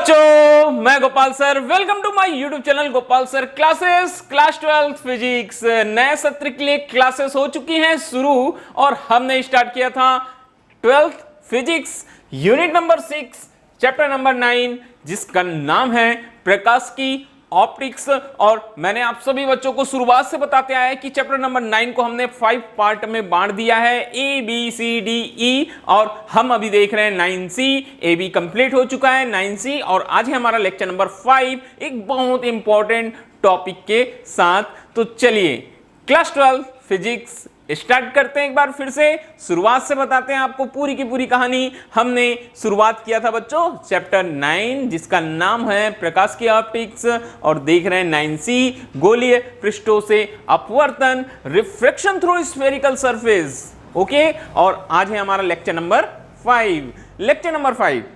बच्चों, मैं Gopal sir, welcome to my YouTube channel Gopal sir classes. Class 12 physics नए सत्र के लिए क्लासेस हो चुकी हैं शुरू और हमने स्टार्ट किया था 12th physics unit number 6 chapter number 9 जिसका नाम है प्रकाश की ऑप्टिक्स। और मैंने आप सभी बच्चों को शुरुआत से बताते आया है कि चैप्टर नंबर 9 को हमने 5 पार्ट में बांट दिया है, A B C D E, और हम अभी देख रहे हैं 9C। ए बी कंप्लीट हो चुका है 9C और आज है हमारा लेक्चर नंबर 5 एक बहुत इंपॉर्टेंट टॉपिक के साथ। तो चलिए क्लास 12 फिजिक्स स्टार्ट करते हैं। एक बार फिर से शुरुआत से बताते हैं आपको पूरी की पूरी कहानी। हमने शुरुआत किया था बच्चों चैप्टर 9 जिसका नाम है प्रकाश की ऑप्टिक्स और देख रहे हैं 9C गोलीय पृष्ठों से अपवर्तन, refraction through spherical surface. Okay, और आज है हमारा lecture number 5। Lecture number 5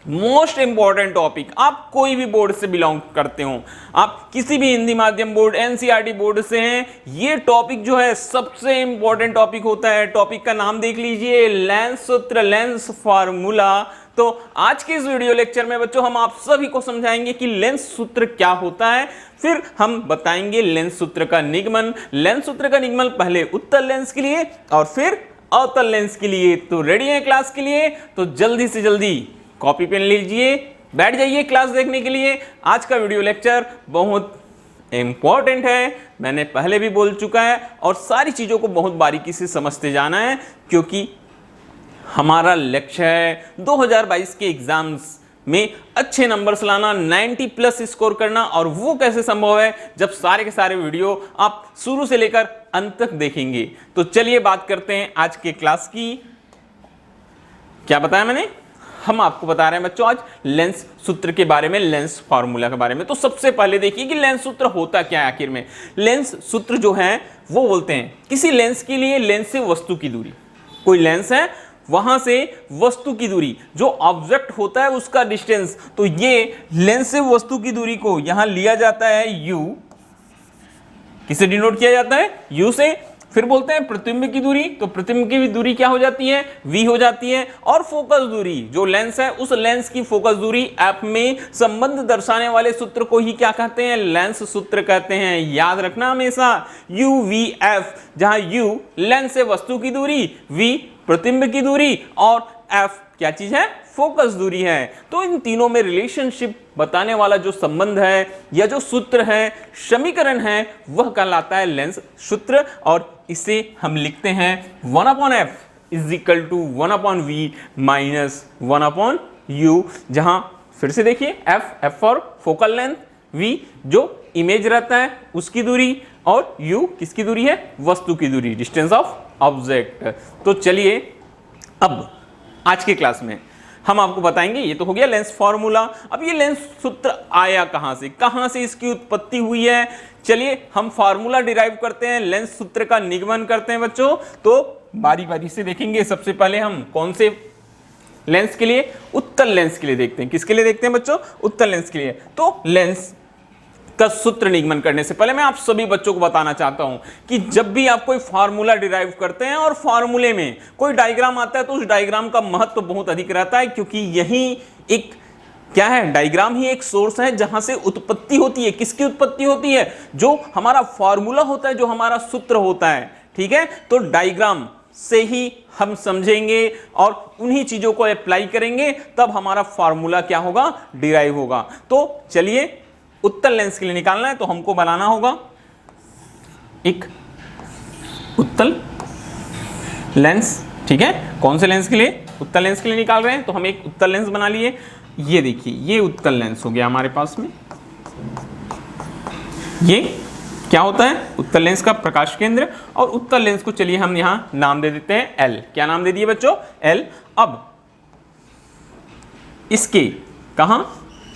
most important topic. आप कोई भी बोर्ड से बिलोंग करते हो, आप किसी भी हिंदी माध्यम बोर्ड एनसीईआरटी बोर्ड से हैं, ये टॉपिक जो है सबसे इंपॉर्टेंट टॉपिक होता है। टॉपिक का नाम देख लीजिए, लेंस सूत्र, लेंस फार्मूला। तो आज के इस वीडियो लेक्चर में बच्चों हम आप सभी को समझाएंगे कि लेंस सूत्र क्या होता है, फिर हम बताएंगे लेंस सूत्र का निगमन। लेंस सूत्र का निगमन पहले उत्तल लेंस के लिए और फिर अवतल लेंस के लिए। तो रेडी है क्लास के लिए? तो जल्दी से जल्दी कॉपी पेन लीजिए, बैठ जाइए क्लास देखने के लिए। आज का वीडियो लेक्चर बहुत इंपॉर्टेंट है, मैंने पहले भी बोल चुका है, और सारी चीज़ों को बहुत बारीकी से समझते जाना है क्योंकि हमारा लक्ष्य है 2022 के एग्जाम्स में अच्छे नंबर्स लाना, 90+ स्कोर करना। और वो कैसे संभव है जब सारे के सारे वीडियो आप शुरू से लेकर अंत तक देखेंगे। तो चलिए बात करते हैं आज के क्लास की। क्या बताया मैंने? हम आपको बता रहे हैं बच्चों आज लेंस सूत्र के बारे में, लेंस फार्मूला के बारे में। तो सबसे पहले देखिए कि लेंस सूत्र होता क्या है आखिर में। लेंस सूत्र जो है वो बोलते हैं किसी लेंस के लिए लेंस से वस्तु की दूरी, कोई लेंस है वहां से वस्तु की दूरी, जो ऑब्जेक्ट होता है उसका डिस्टेंस। तो ये लेंस से वस्तु की दूरी को यहां लिया जाता है u, किसे डिनोट किया जाता है? u से। फिर बोलते हैं प्रतिबिंब की दूरी, तो प्रतिबिंब की दूरी क्या हो जाती है? v हो जाती है। और फोकस दूरी, जो लेंस है उस लेंस की फोकस दूरी f में संबंध दर्शाने वाले सूत्र को ही क्या कहते हैं? लेंस सूत्र कहते हैं। याद रखना हमेशा UVF, जहां u लेंस से वस्तु की दूरी, v प्रतिबिंब की दूरी और f क्या चीज है? फोकस दूरी है। तो इन तीनों में रिलेशनशिप बताने वाला जो संबंध है या जो सूत्र है, समीकरण है, वह कहलाता है लेंस सूत्र। और इसे हम लिखते हैं 1/f is equal to 1/v minus 1/u, जहां फिर से देखिए f for focal length, v जो इमेज रहता है उसकी दूरी, और u किसकी दूरी है? वस्तु की दूरी, डिस्टेंस ऑफ ऑब्जेक्ट। तो चलिए अब आज के क्लास में हम आपको बताएंगे, ये तो हो गया लेंस फार्मूला। अब ये लेंस सूत्र आया कहां से, कहां से इसकी उत्पत्ति हुई है? चलिए हम फार्मूला डिराइव करते हैं, लेंस सूत्र का निगमन करते हैं बच्चों। तो बारी बारी से देखेंगे। सबसे पहले हम कौन से लेंस के लिए? उत्तल लेंस के लिए देखते हैं। किसके लिए देखते हैं बच्चों? उत्तल लेंस के लिए। तो लेंस का सूत्र निगमन करने से पहले मैं आप सभी बच्चों को बताना चाहता हूं कि जब भी आप कोई फार्मूला डिराइव करते हैं और फार्मूले में कोई डायग्राम आता है तो उस डायग्राम का महत्व बहुत अधिक रहता है, क्योंकि यही एक क्या है? डायग्राम ही एक सोर्स है जहां से उत्पत्ति होती है। किसकी उत्पत्ति होती है? जो हमारा फार्मूला होता है, जो हमारा सूत्र होता है। ठीक है, तो डायग्राम से ही हम समझेंगे और उन्हीं चीजों को अप्लाई करेंगे, तब हमारा फार्मूला क्या होगा? डिराइव होगा। तो चलिए उत्तल लेंस के लिए निकालना है तो हमको बनाना होगा एक उत्तल लेंस। ठीक है, कौन से लेंस के लिए? उत्तल लेंस के लिए निकाल रहे हैं, तो हम एक उत्तल लेंस बना लिए। ये देखिए, ये उत्तल लेंस हो गया हमारे पास में। ये क्या होता है? उत्तल लेंस का प्रकाश केंद्र। और उत्तल लेंस को चलिए हम यहां नाम दे देते हैं L। क्या नाम दे दिए बच्चों? L। अब इसके कहां?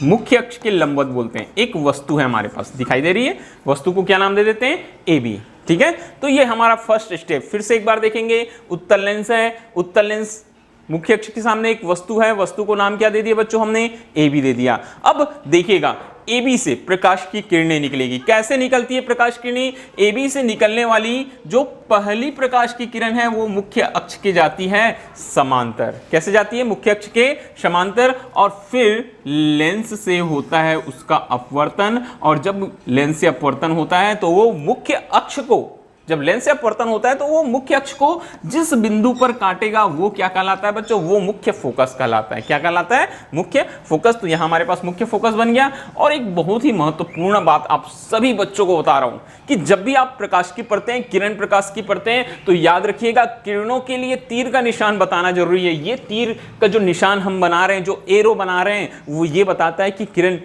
मुख्य अक्ष के लंबवत बोलते हैं। एक वस्तु है हमारे पास, दिखाई दे रही है, वस्तु को क्या नाम दे देते हैं? AB। ठीक है, तो ये हमारा फर्स्ट स्टेप। फिर से एक बार देखेंगे, उत्तल लेंस है, उत्तल लेंस मुख्य अक्ष के सामने एक वस्तु है, वस्तु को नाम क्या दे दिया बच्चों? हमने AB दे दिया। अब देखिएगा AB से प्रकाश की किरणें निकलेगी। कैसे निकलती है प्रकाश किरणें? AB से निकलने वाली जो पहली प्रकाश की किरण है वो मुख्य अक्ष के जाती है समांतर। कैसे जाती है? मुख्य अक्ष के समांतर, और फिर लेंस से होता है उसका अपवर्तन, और जब लेंस से अपवर्तन होता है तो वो मुख्य अक्ष को, जब लेंस से अपवर्तन होता है तो वो मुख्य अक्ष को जिस बिंदु पर काटेगा वो क्या कहलाता है बच्चों? वो मुख्य फोकस कहलाता है। क्या कहलाता है? मुख्य फोकस। तो यहां हमारे पास मुख्य फोकस बन गया। और एक बहुत ही महत्वपूर्ण बात आप सभी बच्चों को बता रहा हूं कि जब भी आप प्रकाश की पढ़ते हैं, किरण प्रकाश की पढ़ते हैं, तो याद रखिएगा किरणों के लिए तीर का निशान बताना जरूरी है। ये तीर का जो निशान हम बना रहे हैं, जो एरो बना रहे हैं, वो ये बताता है कि किरण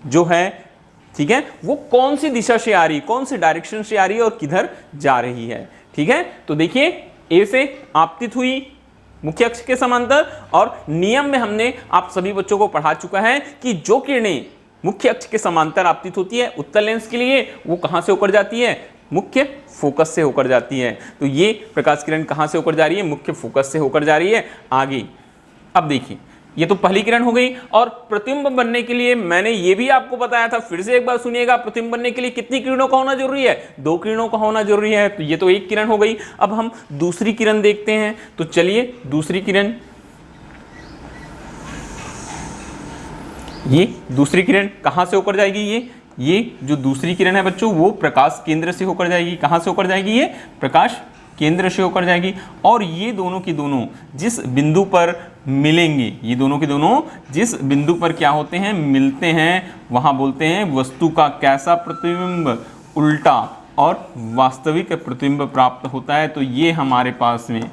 जो है, ठीक है, वो कौन सी दिशा से आ रही, कौन सी डायरेक्शन से आ रही है और किधर जा रही है। ठीक है, तो देखिए ए से आपतित हुई मुख्य अक्ष के समांतर, और नियम में हमने आप सभी बच्चों को पढ़ा चुका है कि जो किरणें मुख्य अक्ष के समांतर आपतित होती है उत्तल लेंस के लिए, वो कहां से होकर जाती है? मुख्य फोकस से होकर जाती है। तो ये प्रकाश किरण कहां से होकर जा रही है? मुख्य फोकस से होकर जा रही है। आगे अब देखिए, ये तो पहली किरण हो गई। और प्रतिबिंब बनने के लिए मैंने ये भी आपको बताया था, फिर से एक बार सुनिएगा, प्रतिबिंब बनने के लिए कितनी किरणों का होना जरूरी है? 2 किरणों का होना जरूरी है। तो ये तो एक किरण हो गई। अब हम दूसरी किरण देखते हैं। तो चलिए दूसरी किरण, ये दूसरी किरण कहां से होकर जाएगी? ये जो दूसरी किरण है बच्चों, वो प्रकाश केंद्र से होकर जाएगी। कहां से होकर जाएगी? ये प्रकाश केंद्र से होकर जाएगी। और ये दोनों की दोनों जिस बिंदु पर मिलेंगे, ये दोनों के दोनों जिस बिंदु पर क्या होते हैं? मिलते हैं, वहां बोलते हैं वस्तु का कैसा प्रतिबिंब? उल्टा और वास्तविक प्रतिबिंब प्राप्त होता है। तो ये हमारे पास में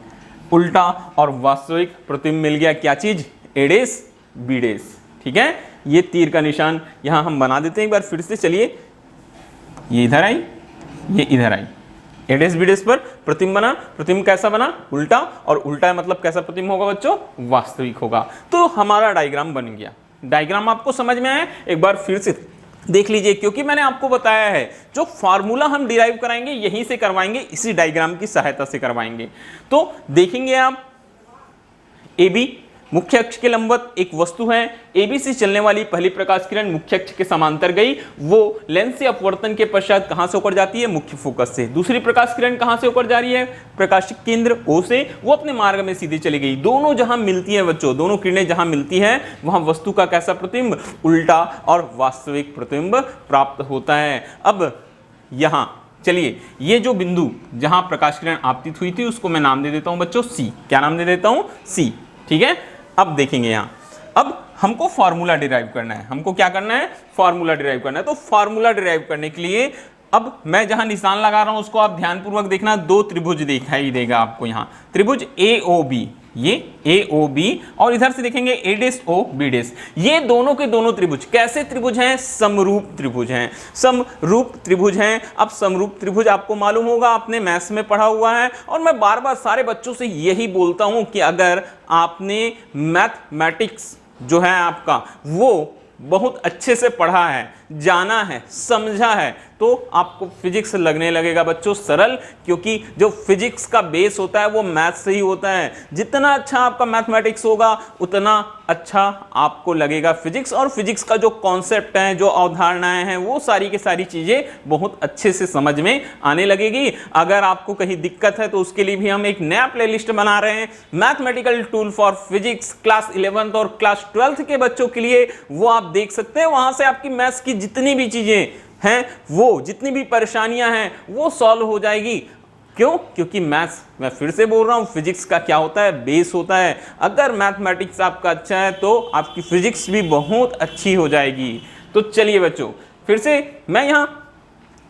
उल्टा और वास्तविक प्रतिबिंब मिल गया। क्या चीज? ए डैश बी डैश। ठीक है, ये तीर का निशान यहां हम बना देते हैं एक बार फिर से। चलिए, ये इधर आई, ये इधर आई, ए डैश बी डैश पर प्रतिबिंब बना। प्रतिबिंब कैसा बना? उल्टा, और उल्टा मतलब कैसा प्रतिबिंब होगा बच्चों? वास्तविक होगा। तो हमारा डायग्राम बन गया। डायग्राम आपको समझ में आया? एक बार फिर से देख लीजिए, क्योंकि मैंने आपको बताया है जो फार्मूला हम डिराइव कराएंगे यहीं से करवाएंगे, इसी डायग्राम की सहायता से करवाएंगे। तो देखेंगे आप, ए बी मुख्य अक्ष के लंबवत एक वस्तु है। AB से चलने वाली पहली प्रकाश किरण मुख्य अक्ष के समांतर गई, वो लेंस से अपवर्तन के पश्चात कहां से होकर जाती है? मुख्य फोकस से। दूसरी प्रकाश किरण कहां से होकर जा रही है? प्रकाशिक केंद्र O से, वो अपने मार्ग में सीधे चली गई। दोनों जहां मिलती हैं बच्चों, दोनों किरणें जहां मिलती हैं, वहां वस्तु का कैसा प्रतिबिंब? उल्टा और वास्तविक प्रतिबिंब प्राप्त होता है। अब यहां चलिए, ये जो बिंदु जहां प्रकाश किरण आपतित हुई थी उसको मैं नाम दे देता हूं बच्चों C। क्या नाम दे देता हूं? C। ठीक है, अब देखेंगे यहां, अब हमको फार्मूला डिराइव करना है। हमको क्या करना है? फार्मूला डिराइव करना है। तो फार्मूला डिराइव करने के लिए अब मैं जहां निशान लगा रहा हूं उसको आप ध्यानपूर्वक देखना। 2 त्रिभुज दिखाई देगा आपको यहां, त्रिभुज AOB, ये AOB, और इधर से देखेंगे A dash O B dash. ये दोनों के दोनों त्रिभुज कैसे त्रिभुज हैं? समरूप त्रिभुज हैं। समरूप त्रिभुज हैं। अब समरूप त्रिभुज आपको मालूम होगा, आपने मैथ्स में पढ़ा हुआ है, और मैं बार बार सारे बच्चों से यही बोलता हूं कि अगर आपने मैथमेटिक्स जो है आपका वो बहुत अच्छे से पढ़ा है, जाना है, समझा है, तो आपको फिजिक्स लगने लगेगा बच्चों सरल, क्योंकि जो फिजिक्स का बेस होता है वो मैथ से ही होता है। जितना अच्छा आपका मैथमेटिक्स होगा उतना अच्छा आपको लगेगा फिजिक्स, और फिजिक्स का जो कॉन्सेप्ट है, जो अवधारणाएं हैं, वो सारी की सारी चीजें बहुत अच्छे से समझ में आने लगेगी। अगर आपको कहीं दिक्कत है तो उसके लिए भी हम एक नया प्लेलिस्ट बना रहे हैं, mathematical tool for physics, class 11th और क्लास 12th के बच्चों के लिए। वो आप देख सकते हैं, वहां से आपकी मैथ्स की जितनी भी चीजें हैं, वो जितनी भी परेशानियां हैं, वो सॉल्व हो जाएगी। क्यों? क्योंकि मैथ्स, मैं फिर से बोल रहा हूं, फिजिक्स का क्या होता है? बेस होता है। अगर मैथमेटिक्स आपका अच्छा है तो आपकी फिजिक्स भी बहुत अच्छी हो जाएगी। तो चलिए बच्चों, फिर से मैं यहां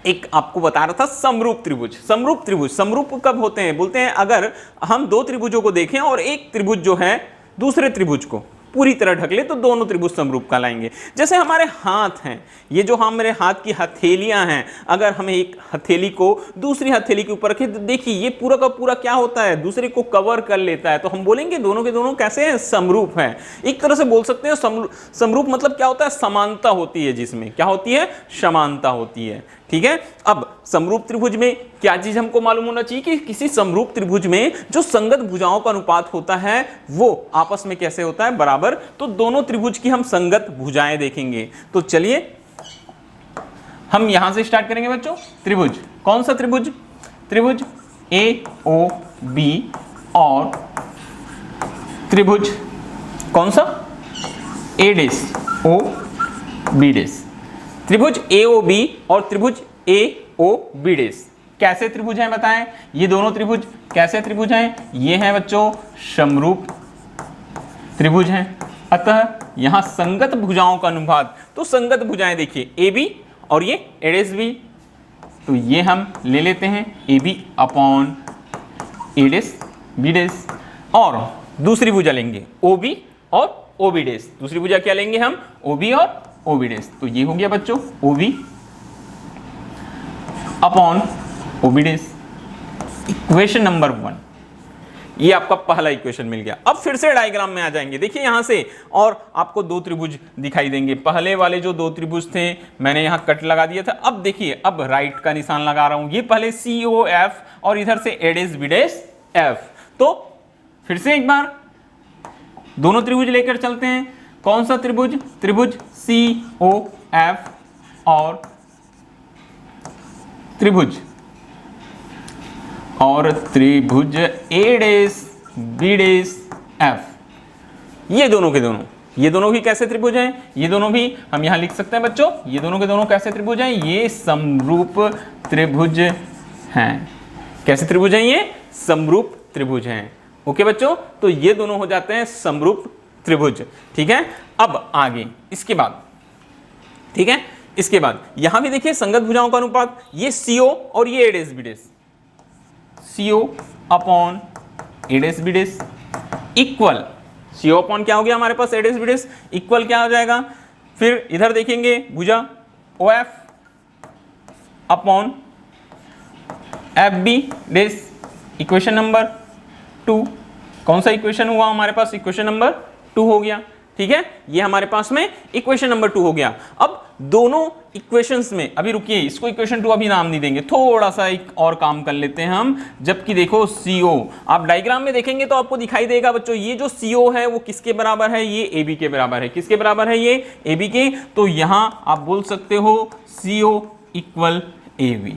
एक आपको बता रहा था समरूप त्रिभुज। समरूप त्रिभुज समरूप कब होते हैं? बोलते हैं अगर हम 2 त्रिभुजों को देखें और एक त्रिभुज जो है दूसरे त्रिभुज को पूरी तरह ढक ले, तो दोनों त्रिभुज समरूप कहलाएंगे। जैसे हमारे हाथ हैं, ये जो हमारे हाथ की हथेलियां हैं, अगर हमें एक हथेली को दूसरी हथेली के ऊपर रखें तो देखिए ये पूरा का पूरा क्या होता है? दूसरे को कवर कर लेता है। तो हम बोलेंगे दोनों के दोनों कैसे हैं? समरूप हैं। एक तरह से बोल सकते हैं समरूप मतलब क्या होता है? समानता होती है, जिसमें क्या होती है? समानता होती है। ठीक है, अब समरूप त्रिभुज में क्या चीज हमको मालूम होना चाहिए कि किसी समरूप त्रिभुज में जो संगत भुजाओं का अनुपात होता है वो आपस में कैसे होता है? बराबर। तो दोनों त्रिभुज की हम संगत भुजाएं देखेंगे। तो चलिए हम यहां से स्टार्ट करेंगे बच्चों। त्रिभुज, कौन सा त्रिभुज? त्रिभुज AOB और त्रिभुज कौन सा? AOB। त्रिभुज AOB और त्रिभुज AOB कैसे त्रिभुज हैं बताएं? ये दोनों त्रिभुज कैसे त्रिभुज हैं? ये हैं बच्चों समरूप त्रिभुज हैं। अतः यहां संगत भुजाओं का अनुपात, तो संगत भुजाएं देखिए AB और ये ADB, तो ये हम ले लेते हैं AB अपॉन ADB। और दूसरी भुजा लेंगे OB और OB। दूसरी भुजा क्या लेंगे हम? OB और OB। तो ये हो गया बच्चों OB upon OB। Equation number 1, ये आपका पहला इक्वेशन मिल गया। अब फिर से डायग्राम में आ जाएंगे, देखिए यहां से, और आपको दो त्रिभुज दिखाई देंगे। पहले वाले जो दो त्रिभुज थे मैंने यहां कट लगा दिया था। अब देखिए, अब राइट का निशान लगा रहा हूं। ये पहले COF और इधर से ADB। तो फिर से एक बार दोनों त्रिभुज लेकर चलते हैं। कौन सा त्रिभुज? त्रिभुज COF और त्रिभुज ADB। ये दोनों के दोनों, ये दोनों भी कैसे त्रिभुज हैं? ये दोनों भी हम यहां लिख सकते हैं बच्चों, ये दोनों के दोनों कैसे त्रिभुज हैं? ये समरूप त्रिभुज हैं। कैसे त्रिभुज हैं? ये समरूप त्रिभुज हैं। ओके बच्चों, तो ये दोनों हो जाते हैं समरूप त्रिभुज। ठीक है, अब आगे इसके बाद, ठीक है, इसके बाद यहां भी देखिए संगत भुजाओं का अनुपात, ये CO और ये ADB। CO upon ADB equal, CO upon क्या हो गया हमारे पास? ADB इक्वल क्या हो जाएगा? फिर इधर देखेंगे भुजा OF upon FB। Equation number 2, कौन सा इक्वेशन हुआ हमारे पास? इक्वेशन नंबर 2 हो गया। ठीक है, ये हमारे पास में इक्वेशन नंबर 2 हो गया। अब दोनों इक्वेशंस में, अभी रुकिए, इसको इक्वेशन 2 अभी नाम नहीं देंगे, थोड़ा सा एक और काम कर लेते हैं हम। जबकि देखो CO, आप डायग्राम में देखेंगे तो आपको दिखाई देगा बच्चों, ये जो CO है वो किसके बराबर है? ये AB के बराबर है। किसके बराबर है? ये AB के। तो यहां आप बोल सकते हो CO equal AB।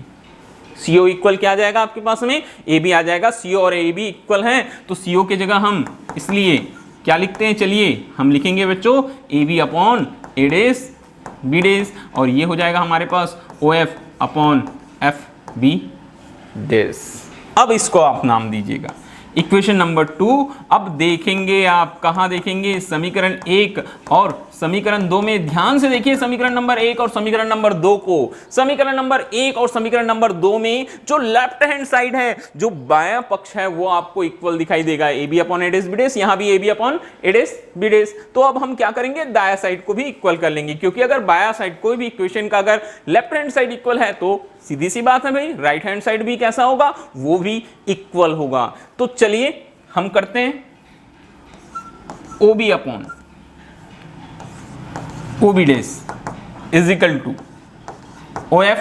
CO equal क्या आ जाएगा आपके पास में? AB आ जाएगा। CO और AB इक्वल है, तो CO की जगह हम इसलिए क्या लिखते हैं? चलिए हम लिखेंगे बच्चों AB अपॉन ADB, और ये हो जाएगा हमारे पास OF अपॉन FB। अब इसको आप नाम दीजिएगा इक्वेशन नंबर 2। अब देखेंगे आप कहां देखेंगे? समीकरण 1 और समीकरण 2 में। ध्यान से देखिए समीकरण नंबर 1 और समीकरण नंबर 2 को। समीकरण नंबर 1 और समीकरण नंबर 2 में जो लेफ्ट हैंड साइड है, जो बायां पक्ष है, वो आपको इक्वल दिखाई देगा। AB अपॉन ADB, यहां भी AB अपॉन ADB। तो अब हम क्या करेंगे? दाया साइड को भी इक्वल कर लेंगे, क्योंकि अगर बाया साइड कोई भी इक्वेशन का अगर लेफ्ट हैंड साइड इक्वल है तो सीधी सी बात है भाई, राइट हैंड साइड भी कैसा होगा? वो भी इक्वल होगा। तो चलिए हम करते हैं OB upon OB is equal to OF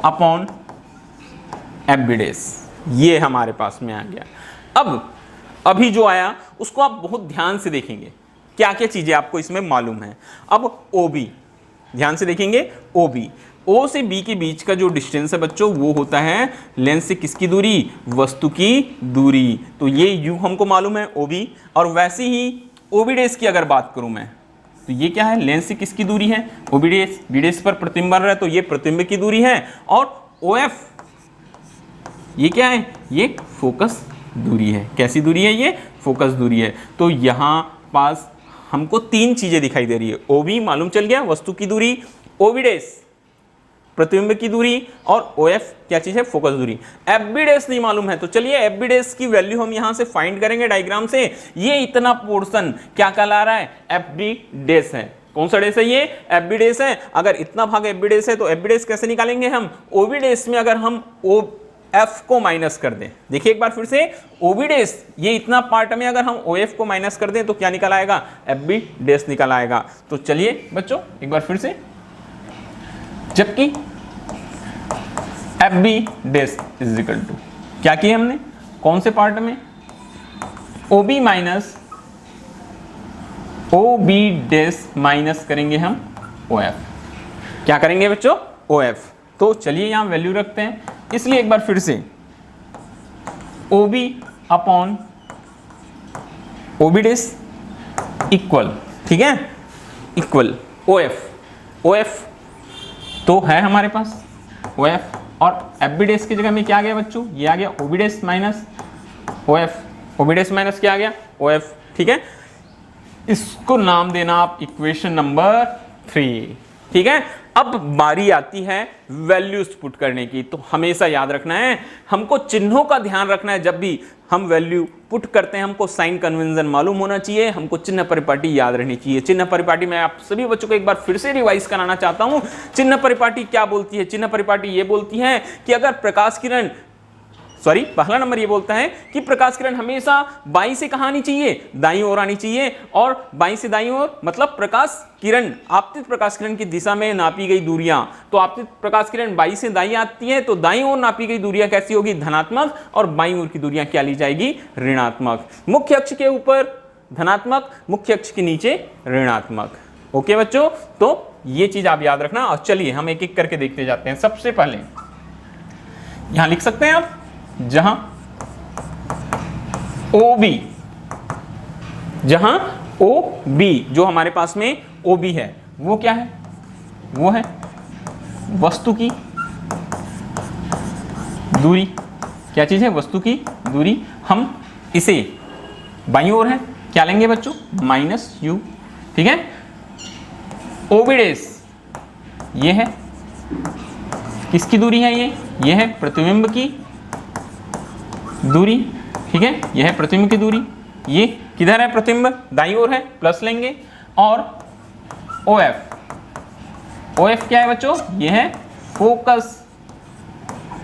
upon FB। ये हमारे पास में आ गया। अब अभी जो आया उसको आप बहुत ध्यान से देखेंगे, क्या क्या चीजें आपको इसमें मालूम है। अब OB ध्यान से देखेंगे, OB O से B के बीच का जो डिस्टेंस है बच्चों, वो होता है लेंस से किसकी दूरी? वस्तु की दूरी। तो ये U हमको मालूम है OB। और वैसे ही OB' की अगर बात करूं मैं, तो ये क्या है? लेंस से किसकी दूरी है? OB' पर प्रतिबिंब बन रहा है, तो ये प्रतिबिंब की दूरी है। और OF ये क्या है? ये फोकस दूरी है। कैसी दूरी है? ये फोकस दूरी है। तो यहां पास हमको 3 चीजें दिखाई दे रही है। OB मालूम चल गया, वस्तु की दूरी, OB' प्रतिबिंब की दूरी, और OF क्या चीज है? फोकस दूरी। FB' नहीं मालूम है, तो चलिए FB' की वैल्यू हम यहां से फाइंड करेंगे डायग्राम से। ये इतना पोर्शन क्या कहला रहा है? FB' है। कौन सा डेस है? ये FB' है। अगर इतना भाग FB' है तो FB' कैसे निकालेंगे हम? OB' में अगर हम OF को माइनस कर दें, देखिए एक बार फिर से, OB' ये इतना पार्ट में अगर हम OF को माइनस कर दें तो क्या निकल आएगा? FB' निकल आएगा। तो चलिए बच्चों एक बार फिर से, जबकि FB' इज इक्वल टू क्या किया हमने? कौन से पार्ट में? OB माइनस OB' माइनस करेंगे हम OF। क्या करेंगे बच्चों? O F. तो चलिए यहाँ वैल्यू रखते हैं, इसलिए एक बार फिर से O B upon O B dash equal, ठीक है, equal O F. O F तो है हमारे पास ओ एफ, और एफ बी डेस की जगह में क्या आ गया बच्चों, ये आ गया O B dash minus O F. O B dash minus क्या आ गया, ओ एफ, ठीक है। इसको नाम देना आप इक्वेशन नंबर 3, ठीक है। अब बारी आती है वैल्यूज पुट करने की। तो हमेशा याद रखना है, हमको चिन्हों का ध्यान रखना है। जब भी हम वैल्यू पुट करते हैं हमको साइन कन्वेंशन मालूम होना चाहिए, हमको चिन्ह परिपाटी याद रहनी चाहिए। चिन्ह परिपाटी मैं आप सभी बच्चों को एक बार फिर से रिवाइज कराना चाहता हूं। चिन्ह परिपाटी क्या बोलती है, चिन्ह परिपाटी ये बोलती है कि अगर प्रकाश किरण, सॉरी, पहला नंबर ये बोलता है कि प्रकाश किरण हमेशा बाईं से कहां आनी चाहिए, दाईं ओर आनी चाहिए। और बाईं से दाईं ओर मतलब प्रकाश किरण, आपतित प्रकाश किरण की दिशा में नापी गई दूरियां, तो आपतित प्रकाश किरण बाईं से दाईं आती है, तो दाईं ओर नापी गई दूरियां कैसी होगी, धनात्मक, और बाईं ओर की दूरियां क्या ली जाएगी, ऋणात्मक। मुख्य अक्ष के ऊपर धनात्मक, मुख्य अक्ष के नीचे ऋणात्मक। ओके बच्चों, तो ये चीज आप याद रखना। और चलिए हम एक एक करके देखते जाते हैं। सबसे पहले यहां लिख सकते हैं आप, जहां ओ बी, जहां ओ बी जो हमारे पास में ओ बी है वो क्या है, वो है वस्तु की दूरी। क्या चीज है, वस्तु की दूरी। हम इसे बाईं ओर है क्या लेंगे बच्चों, माइनस यू, ठीक है। ओ बी डेस ये है, किसकी दूरी है, ये है प्रतिबिंब की दूरी, ठीक है। यह है प्रतिबिंब की दूरी। ये किधर है प्रतिबिंब, दाईं ओर है, प्लस लेंगे। और ओ एफ, ओ एफ क्या है बच्चों, ये है फोकस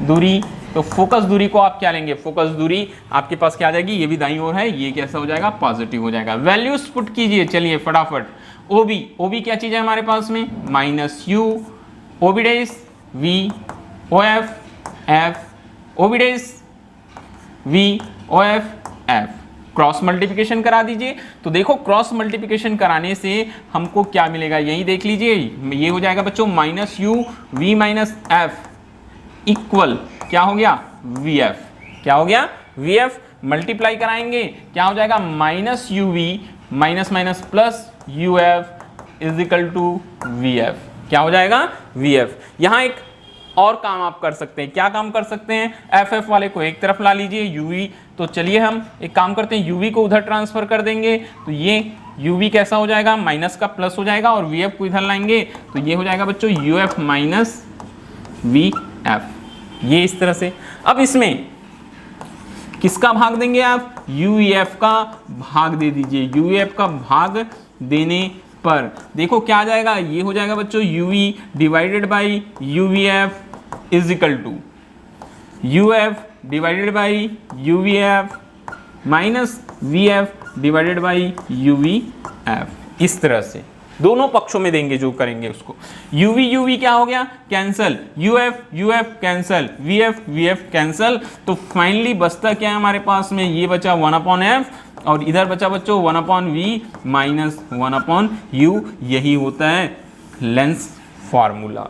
दूरी। तो फोकस दूरी को आप क्या लेंगे, फोकस दूरी आपके पास क्या आ जाएगी, ये भी दाईं ओर है, ये कैसा हो जाएगा, पॉजिटिव हो जाएगा। वैल्यूज पुट कीजिए, चलिए फटाफट। ओ बी, ओ बी क्या चीज है हमारे पास में, minus U, O B dash V, O F F, O B dash V, O F F. Cross multiplication करा दीजिए। तो देखो क्रॉस मल्टीप्लिकेशन कराने से हमको क्या मिलेगा, यही देख लीजिए, ये हो जाएगा बच्चों minus U V minus F equal क्या हो गया, वी एफ। क्या हो गया, वी एफ। मल्टीप्लाई कराएंगे क्या हो जाएगा, minus U V minus minus plus U F is equal to V F. क्या हो जाएगा, वी एफ। यहां एक और काम आप कर सकते हैं। क्या काम कर सकते हैं, एफ एफ वाले को एक तरफ ला लीजिए, यूवी। तो चलिए हम एक काम करते हैं, यूवी को उधर ट्रांसफर कर देंगे। तो ये यूवी कैसा हो जाएगा, माइनस का प्लस हो जाएगा, और वी एफ को इधर लाएंगे तो ये हो जाएगा बच्चों U F minus V F. ये इस तरह से। अब इसमें किसका भाग देंगे आप, यू एफ का भाग दे दीजिए। यू एफ का भाग देने पर देखो क्या आ जाएगा, ये हो जाएगा बच्चों U V divided by U V F is equal to U F divided by U V F minus V F divided by U V F. इस तरह से दोनों पक्षों में देंगे, जो करेंगे उसको। यूवी यूवी क्या हो गया, cancel, U F cancel, V F cancel. तो फाइनली बचता क्या है हमारे पास में, ये बचा 1/f, और इधर बचा बच्चों 1/v माइनस 1/u। यही होता है लेंस फार्मूला।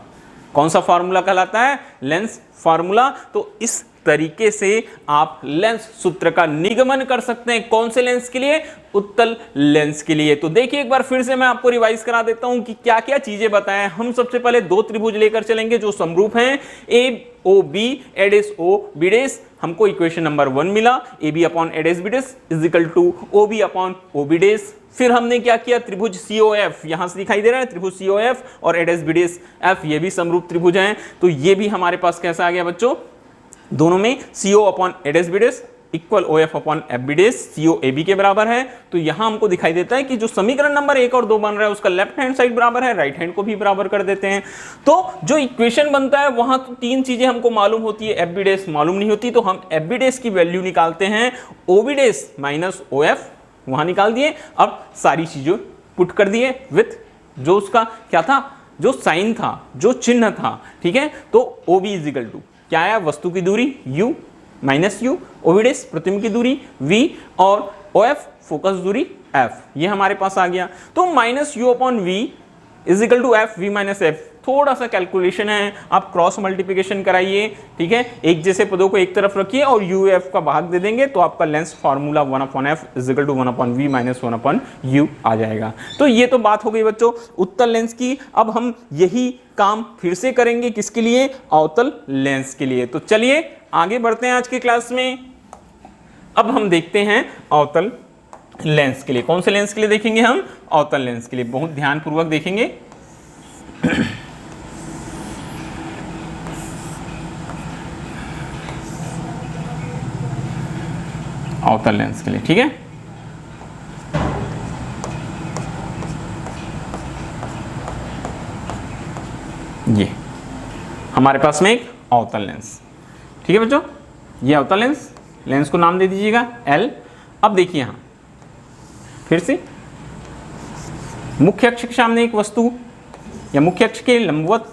कौन सा फार्मूला कहलाता है, लेंस फार्मूला। तो इस तरीके से आप लेंस सूत्र का निगमन कर सकते हैं। कौन से लेंस के लिए, उत्तल लेंस के लिए। तो देखिए एक बार फिर से मैं आपको रिवाइज करा देता हूं कि क्या क्या चीजें बताएं। हम सबसे पहले दो त्रिभुज लेकर चलेंगे जो समरूप हैं, ए ओ बी एडेस ओ बी डेस। हमको इक्वेशन नंबर 1 मिला, A B upon A dash B dash is equal to O B upon O B dash. फिर हमने क्या किया, त्रिभुज COF, यहां से दिखाई दे रहा है त्रिभुज COF और एडेस बी डेस एफ, ये भी समरूप त्रिभुज हैं। तो ये भी हमारे पास कैसा आ गया बच्चों, दोनों में CO upon A dash B dash equal OF upon F B dash, CO AB के बराबर है। तो यहां हमको दिखाई देता है कि जो समीकरण नंबर 1 और 2 बन रहा है उसका लेफ्ट हैंड साइड बराबर है, राइट हैंड को भी बराबर कर देते हैं। तो जो इक्वेशन बनता है वहां तो तीन चीजें हमको मालूम होती है, एफ बी डेस मालूम नहीं होती। तो हम एफ बी डेस की वैल्यू निकालते हैं, O B dash minus OF वहां निकाल दिए। अब सारी चीजें पुट कर दिए विथ जो उसका क्या था, जो साइन था, जो चिन्ह था, ठीक है। तो OB इज इक्वल टू क्या आया, वस्तु की दूरी U माइनस यू, OB डेस प्रतिबिंब की दूरी V, और OF फोकस दूरी F, ये हमारे पास आ गया। तो minus U upon V is equal to F V minus F, थोड़ा सा कैलकुलेशन है, आप क्रॉस मल्टीप्लिकेशन कराइए, ठीक है, एक जैसे पदों को एक तरफ रखिए और यू एफ का भाग दे देंगे तो आपका lens formula 1/f = 1/v - 1/u आ जाएगा। तो ये तो बात हो गई बच्चों उत्तल लेंस की। अब हम यही काम फिर से करेंगे किसके लिए, अवतल लेंस के लिए। तो चलिए आगे बढ़ते हैं आज की क्लास में। अब हम देखते हैं अवतल लेंस के लिए। कौन से लेंस के लिए देखेंगे हम, अवतल लेंस के लिए। बहुत ध्यानपूर्वक देखेंगे। अवतल लेंस के लिए, ठीक है। ये हमारे पास में एक अवतल लेंस, ठीक है बच्चों, ये अवतल लेंस, लेंस को नाम दे दीजिएगा L। अब देखिए यहां फिर से मुख्य अक्ष के सामने एक वस्तु या मुख्य अक्ष के लंबवत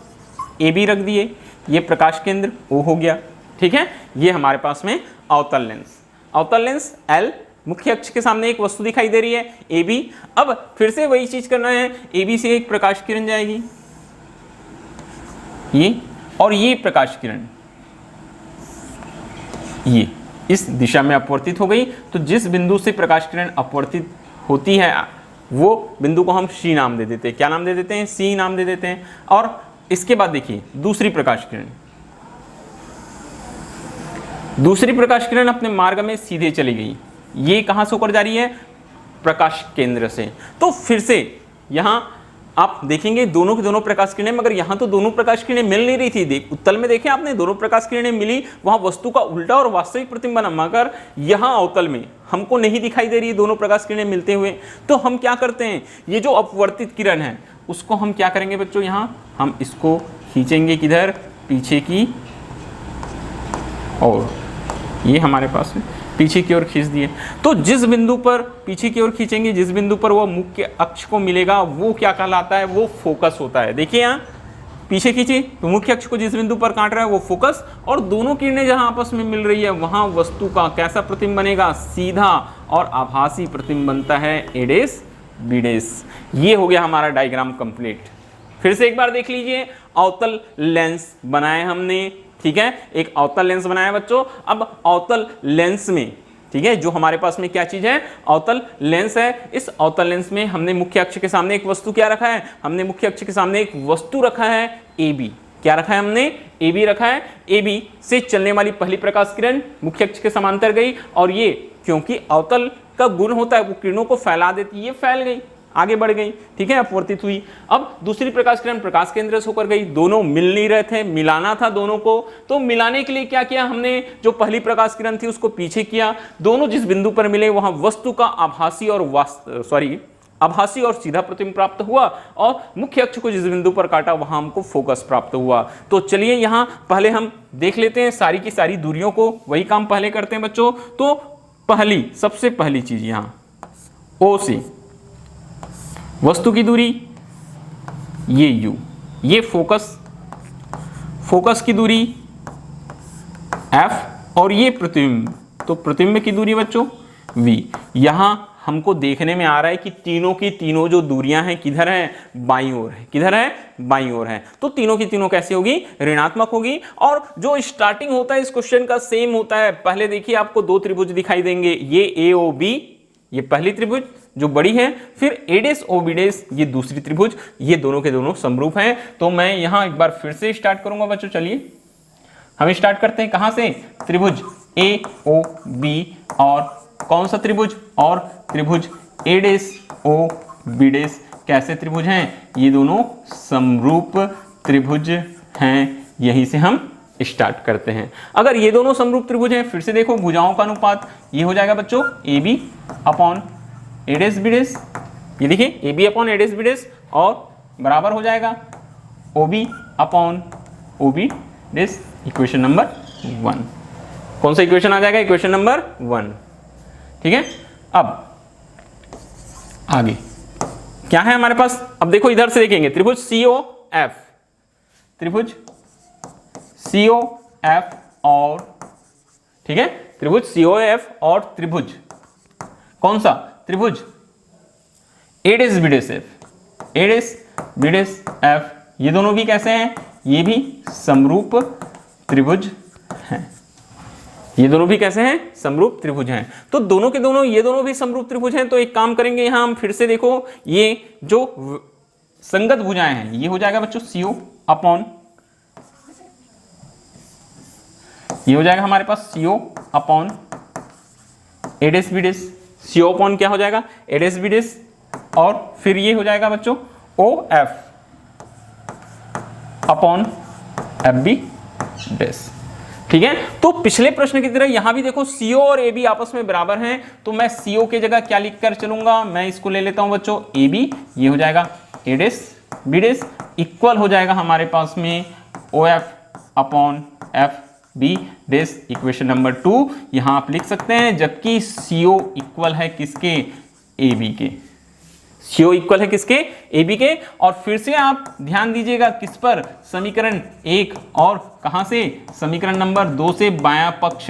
AB रख दिए, ये प्रकाश केंद्र O हो गया, ठीक है। ये हमारे पास में अवतल लेंस, अवतल लेंस L, मुख्य अक्ष के सामने एक वस्तु दिखाई दे रही है AB। अब फिर से वही चीज करना है, AB से एक प्रकाश किरण जाएगी ये, और ये प्रकाश किरण ये इस दिशा में अपवर्तित हो गई। तो जिस बिंदु से प्रकाश किरण अपवर्तित होती है वो बिंदु को हम C नाम दे देते हैं। क्या नाम दे देते हैं, C नाम दे देते हैं। और इसके बाद देखिए दूसरी प्रकाश किरण, दूसरी प्रकाश किरण अपने मार्ग में सीधे चली गई। ये कहां से होकर जा रही है, प्रकाश केंद्र से। तो फिर से यहां आप देखेंगे दोनों की दोनों प्रकाश किरणें, मगर यहां तो दोनों प्रकाश किरणें मिल नहीं रही थी। देख उत्तल में देखें आपने, दोनों प्रकाश किरणें मिली, वहां वस्तु का उल्टा और वास्तविक प्रतिबिंब बना, मगर यहां अवतल में हमको नहीं दिखाई दे रही है दोनों प्रकाश किरणें मिलते हुए। तो हम क्या करते हैं, ये जो अपवर्तित किरण है उसको हम क्या करेंगे बच्चों, यहाँ हम इसको खींचेंगे किधर, पीछे की, और ये हमारे पास में पीछे की ओर खींच दिए। तो जिस बिंदु पर पीछे की ओर खींचेंगे, जिस बिंदु पर वो मुख्य अक्ष को मिलेगा वो क्या कहलाता है, वो फोकस होता है। देखिए यहाँ पीछे खींचे तो मुख्य अक्ष को जिस बिंदु पर काट रहा है वो फोकस, और दोनों किरणें जहां आपस में मिल रही है वहां वस्तु का कैसा प्रतिबिंब बनेगा, सीधा और आभासी प्रतिबिंब बनता है, एडेस बीडेस। ये हो गया हमारा डायग्राम कंप्लीट। फिर से एक बार देख लीजिए, अवतल लेंस बनाए हमने, ठीक है, एक अवतल लेंस बनाया बच्चों। अब अवतल लेंस में, ठीक है, जो हमारे पास में क्या चीज है, अवतल लेंस है। इस अवतल लेंस में हमने मुख्य अक्ष के सामने एक वस्तु क्या रखा है, हमने मुख्य अक्ष के सामने एक वस्तु रखा है AB। क्या रखा है हमने, AB रखा है। AB से चलने वाली पहली प्रकाश किरण मुख्य अक्ष के समांतर गई, और ये क्योंकि अवतल का गुण होता है वो किरणों को फैला देती है, ये फैल गई, आगे बढ़ गई, ठीक है, अपवर्तित हुई। अब दूसरी प्रकाश किरण प्रकाश केंद्र से होकर गई, दोनों मिल नहीं रहे थे, मिलाना था दोनों को। तो मिलाने के लिए क्या किया हमने, जो पहली प्रकाश किरण थी उसको पीछे किया, दोनों जिस बिंदु पर मिले वहां वस्तु का आभासी और सीधा प्रतिबिंब प्राप्त हुआ, और मुख्य अक्ष को जिस बिंदु पर काटा वहां हमको फोकस प्राप्त हुआ। तो चलिए यहां पहले हम देख लेते हैं सारी की सारी दूरियों को, वही काम पहले करते हैं बच्चों। तो सबसे पहली चीज यहां O से वस्तु की दूरी ये U, ये फोकस की दूरी F, और ये प्रतिबिंब, तो प्रतिबिंब की दूरी बच्चों V। यहां हमको देखने में आ रहा है कि तीनों की तीनों जो दूरियां हैं किधर है, बाईं ओर है। किधर है, बाईं ओर है। तो तीनों की तीनों कैसी होगी, ऋणात्मक होगी। और जो स्टार्टिंग होता है इस क्वेश्चन का सेम होता है। पहले देखिए आपको दो त्रिभुज दिखाई देंगे, ये AOB, ये पहली त्रिभुज जो बड़ी है, फिर एडेस ओबीडेस ये दूसरी त्रिभुज, ये दोनों के दोनों समरूप हैं। तो मैं यहां एक बार फिर से स्टार्ट करूंगा बच्चों। चलिए हम स्टार्ट करते हैं कहां से, त्रिभुज AOB, और कौन सा त्रिभुज, और त्रिभुज एडेस ओबीडेस कैसे त्रिभुज हैं, ये दोनों समरूप त्रिभुज हैं। यहीं से हम स्टार्ट करते हैं। अगर ये दोनों समरूप त्रिभुज हैं, फिर से देखो भुजाओं का अनुपात ये हो जाएगा बच्चों AB अपॉन एडेस बीडेस। ये देखिए AB अपॉन एडेस बीडेस, और बराबर हो जाएगा OB अपॉन OB डेस। इक्वेशन नंबर 1, कौन सा इक्वेशन आ जाएगा, इक्वेशन नंबर 1, ठीक है। अब आगे क्या है हमारे पास, अब देखो इधर से देखेंगे, त्रिभुज COF, त्रिभुज COF, और ठीक है, त्रिभुज COF और त्रिभुज कौन सा, त्रिभुज एडेस बीडेस F, एडेस बीडेस F ये दोनों भी कैसे हैं, ये भी समरूप त्रिभुज हैं। ये दोनों भी कैसे हैं, समरूप त्रिभुज हैं। तो दोनों के दोनों, ये दोनों भी समरूप त्रिभुज हैं। तो एक काम करेंगे, यहां हम फिर से देखो, ये जो संगत भुजाएं हैं, ये हो जाएगा बच्चों CO अपॉन, ये हो जाएगा हमारे पास CO upon A dash B dash. CO upon क्या हो जाएगा, A डैश B डैश, और फिर ये हो जाएगा बच्चों OF अपॉन FB डैश। ठीक है, तो पिछले प्रश्न की तरह यहां भी देखो CO और AB आपस में बराबर हैं, तो मैं CO की जगह क्या लिखकर चलूंगा, मैं इसको ले लेता हूं बच्चों AB, ये हो जाएगा A dash B dash, equal हो जाएगा हमारे पास में OF upon FB dash. Equation number 2 यहां आप लिख सकते हैं, जबकि CO इक्वल है किसके, AB के। CO इक्वल है किसके, AB के। और फिर से आप ध्यान दीजिएगा किस पर, समीकरण 1 और कहां से, समीकरण नंबर 2 से बायां पक्ष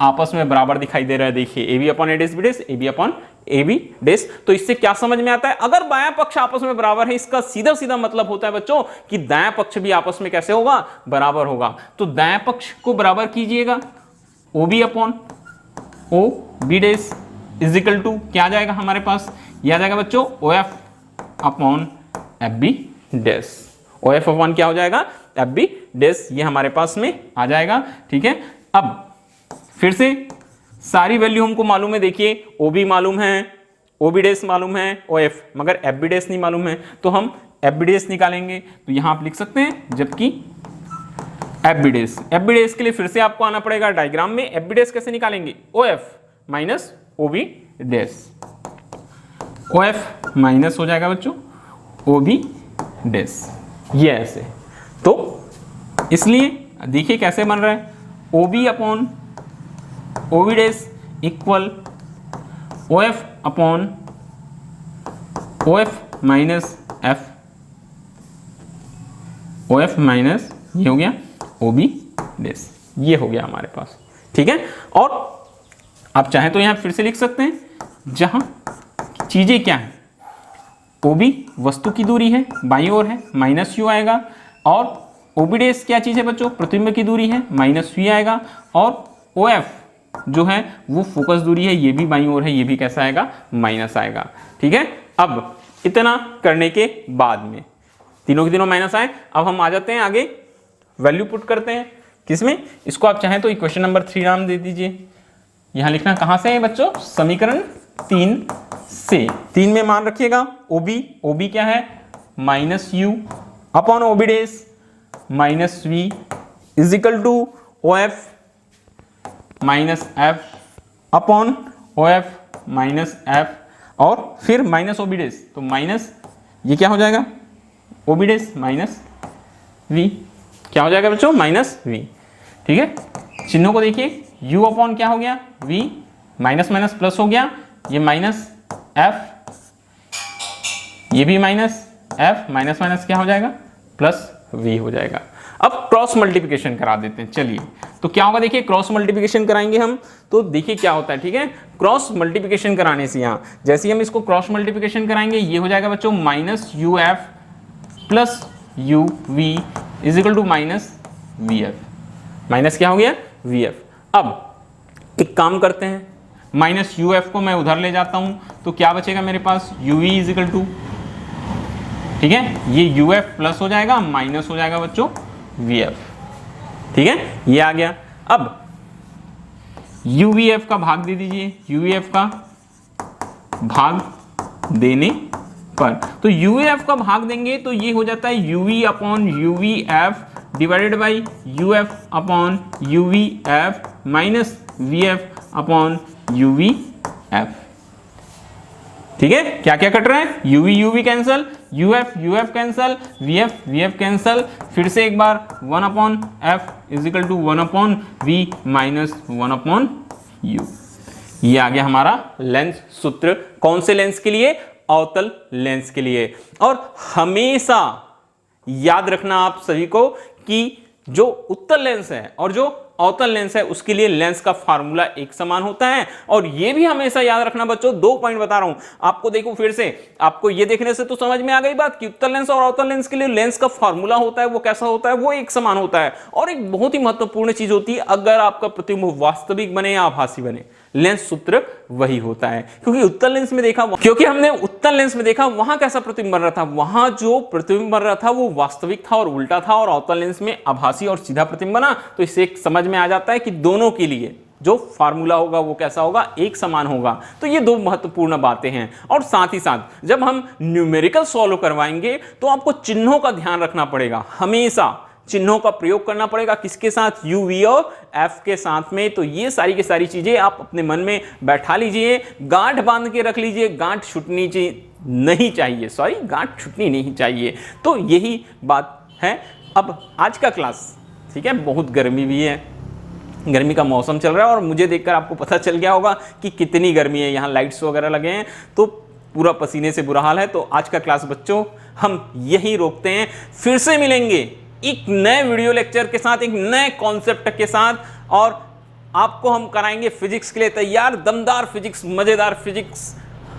आपस में बराबर दिखाई दे रहा है। देखिए AB upon A dash B dash, AB upon AB dash. तो इससे क्या समझ में आता है, अगर बायां पक्ष आपस में बराबर है, इसका सीधा सीधा मतलब होता है बच्चों कि दायां पक्ष भी आपस में कैसे होगा, बराबर होगा। तो दायां पक्ष को बराबर कीजिएगा, OB upon OB dash is equal to क्या आ जाएगा हमारे पास, यह आ जाएगा बच्चों OF upon FB dash. OF upon क्या हो जाएगा, FB डैश, ये हमारे पास में आ जाएगा। ठीक है, अब फिर से सारी वैल्यू हमको मालूम है। देखिए OB मालूम है, OB डैश मालूम है, OF, मगर FB डैश नहीं मालूम है, तो हम FB डैश निकालेंगे। तो यहां आप लिख सकते हैं, जबकि FB डैश के लिए फिर से आपको आना पड़ेगा डायग्राम में। FB डैश कैसे निकालेंगे, OF minus OB dash, OF minus हो जाएगा बच्चों OB डैश, ये ऐसे। तो इसलिए देखिए कैसे बन रहा है, OB upon OB dash equal OF upon OF minus F, OF minus ये हो गया OB डैश, ये हो गया हमारे पास। ठीक है, और आप चाहें तो यहां फिर से लिख सकते हैं, जहां चीजें क्या है, OB वस्तु की दूरी है, बाईं ओर है, माइनस U आएगा, और OB डैश क्या चीज है बच्चों, प्रतिबिंब की दूरी है, माइनस V आएगा, और OF जो है वो फोकस दूरी है, ये भी बाईं ओर है, ये भी कैसा आएगा, माइनस आएगा। ठीक है, अब इतना करने के बाद में तीनों के तीनों माइनस आए। अब हम आ जाते हैं आगे, वैल्यू पुट करते हैं किसमें, इसको आप चाहें तो इक्वेशन नंबर 3 नाम दे दीजिए। यहां लिखना कहां से है बच्चों, समीकरण 3 से। 3 में मान रखिएगा OB क्या है, minus U upon OB dash minus V is equal to OF minus F upon OF minus F, और फिर माइनस OB डैश, तो माइनस ये क्या हो जाएगा, OB डैश माइनस V, क्या हो जाएगा बच्चों, माइनस V। ठीक है, चिन्हों को देखिए, U अपॉन क्या हो गया, V, माइनस माइनस प्लस हो गया, ये माइनस F, ये भी माइनस F, माइनस माइनस क्या हो जाएगा, प्लस V हो जाएगा। अब क्रॉस मल्टीप्लिकेशन करा देते हैं। चलिए, तो क्या होगा, देखिए क्रॉस मल्टीप्लिकेशन कराएंगे हम, तो देखिए क्या होता है। ठीक है, क्रॉस मल्टीप्लिकेशन कराने से यहाँ जैसे ही हम इसको क्रॉस मल्टीप्लिकेशन कराएंगे, ये हो जाएगा बच्चों minus UF plus UV is equal to minus VF, minus क्या हो गया, VF। अब एक काम करते हैं, माइनस UF को मैं उधर ले जाता हूं, तो क्या बचेगा मेरे पास, UV इज इक्वल टू, ठीक है, ये UF प्लस हो जाएगा, माइनस हो जाएगा बच्चों VF। ठीक है, ये आ गया। अब UVF का भाग दे दीजिए, UVF का भाग देने पर, तो UVF का भाग देंगे तो ये हो जाता है UV upon UVF divided by UF upon UVF minus VF upon UVF। ठीक है, क्या क्या कट रहा है, UV UV cancel, UF UF cancel, VF VF cancel, फिर से एक बार 1 upon F is equal to 1 upon V minus 1 upon U। ये आ गया हमारा लेंस सूत्र, कौन से लेंस के लिए, अवतल लेंस के लिए। और हमेशा याद रखना आप सभी को कि जो उत्तल लेंस है और जो अवतल लेंस है उसके लिए लेंस का फार्मूला एक समान होता है। और ये भी हमेशा याद रखना बच्चों, 2 पॉइंट बता रहा हूं आपको, देखो फिर से, आपको ये देखने से तो समझ में आ गई बात कि उत्तल लेंस और अवतल लेंस के लिए लेंस का फार्मूला होता है वो कैसा होता है, वो एक समान होता है। और एक बहुत ही महत्वपूर्ण चीज होती है, अगर आपका प्रतिबिंब वास्तविक बने या आभासी बने, लेंस सूत्र वही होता है। क्योंकि उत्तल लेंस में देखा, क्योंकि हमने उत्तल लेंस में देखा वहां कैसा प्रतिबिंब बन रहा था, वहां जो प्रतिबिंब बन रहा था वो वास्तविक था और उल्टा था, और अवतल लेंस में आभासी और सीधा प्रतिबिंब बना। तो इससे एक समझ में आ जाता है कि दोनों के लिए जो फार्मूला होगा वो कैसा होगा, एक समान होगा। तो ये 2 महत्वपूर्ण बातें हैं। और साथ ही साथ जब हम न्यूमेरिकल सॉल्व करवाएंगे तो आपको चिन्हों का ध्यान रखना पड़ेगा, हमेशा चिन्हों का प्रयोग करना पड़ेगा। किसके साथ, u, v और f के साथ में। तो ये सारी की सारी चीजें आप अपने मन में बैठा लीजिए, गांठ बांध के रख लीजिए, गांठ छूटनी नहीं चाहिए, सॉरी गांठ छूटनी नहीं चाहिए। तो यही बात है। अब आज का क्लास, ठीक है, बहुत गर्मी भी है, गर्मी का मौसम चल रहा है, और मुझे देखकर आपको पता चल गया होगा कि कितनी गर्मी है। यहाँ लाइट्स वगैरह लगे हैं तो पूरा पसीने से बुरा हाल है। तो आज का क्लास बच्चों हम यहीं रोकते हैं, फिर से मिलेंगे एक नए वीडियो लेक्चर के साथ, एक नए कॉन्सेप्ट के साथ, और आपको हम कराएंगे फिजिक्स के लिए तैयार। दमदार फिजिक्स, मजेदार फिजिक्स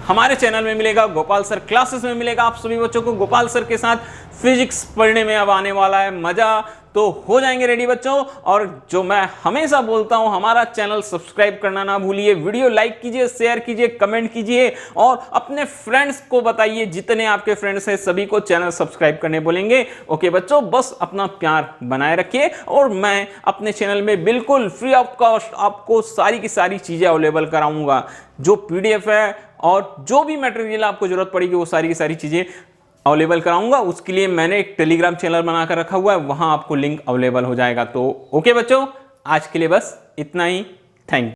हमारे चैनल में मिलेगा, गोपाल सर क्लासेस में मिलेगा। आप सभी बच्चों को गोपाल सर के साथ फिजिक्स पढ़ने में अब आने वाला है मजा। तो हो जाएंगे रेडी बच्चों। और जो मैं हमेशा बोलता हूं, हमारा चैनल सब्सक्राइब करना ना भूलिए, वीडियो लाइक कीजिए, शेयर कीजिए, कमेंट कीजिए, और अपने फ्रेंड्स को बताइए, जितने आपके फ्रेंड्स हैं सभी को चैनल सब्सक्राइब करने बोलेंगे। ओके बच्चों, बस अपना प्यार बनाए रखिए, और मैं अपने चैनल में बिल्कुल फ्री ऑफ कॉस्ट आपको सारी की सारी चीजें अवेलेबल कराऊंगा। जो PDF है और जो भी मटेरियल आपको जरूरत पड़ेगी वो सारी की सारी चीजें अवेलेबल कराऊंगा। उसके लिए मैंने एक टेलीग्राम चैनल बनाकर रखा हुआ है, वहां आपको लिंक अवेलेबल हो जाएगा। तो ओके बच्चों, आज के लिए बस इतना ही। Thank you.